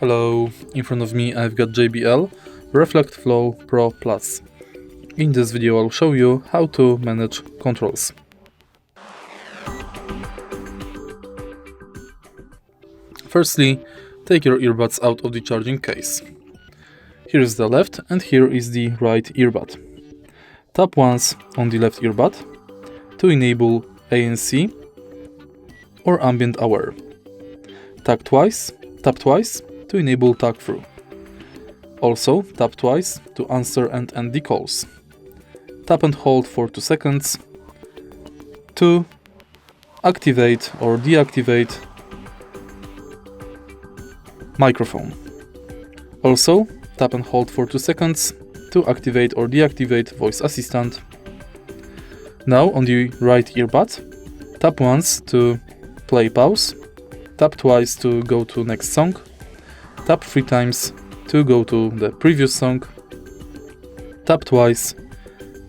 Hello, in front of me I've got JBL Reflect Flow Pro Plus. In this video I'll show you how to manage controls. Firstly, take your earbuds out of the charging case. Here is the left and here is the right earbud. Tap once on the left earbud to enable ANC or ambient aware. Tap twice to enable talk through. Also, tap twice to answer and end the calls. Tap and hold for 2 seconds to activate or deactivate microphone. Also, tap and hold for 2 seconds to activate or deactivate voice assistant. Now on the right earbud, tap once to play pause, tap twice to go to next song, tap 3 times to go to the previous song, tap twice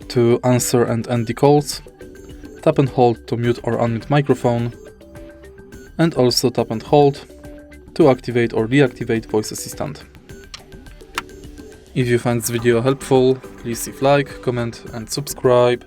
to answer and end the calls, tap and hold to mute or unmute microphone, and also tap and hold to activate or deactivate voice assistant. If you find this video helpful, please leave like, comment and subscribe.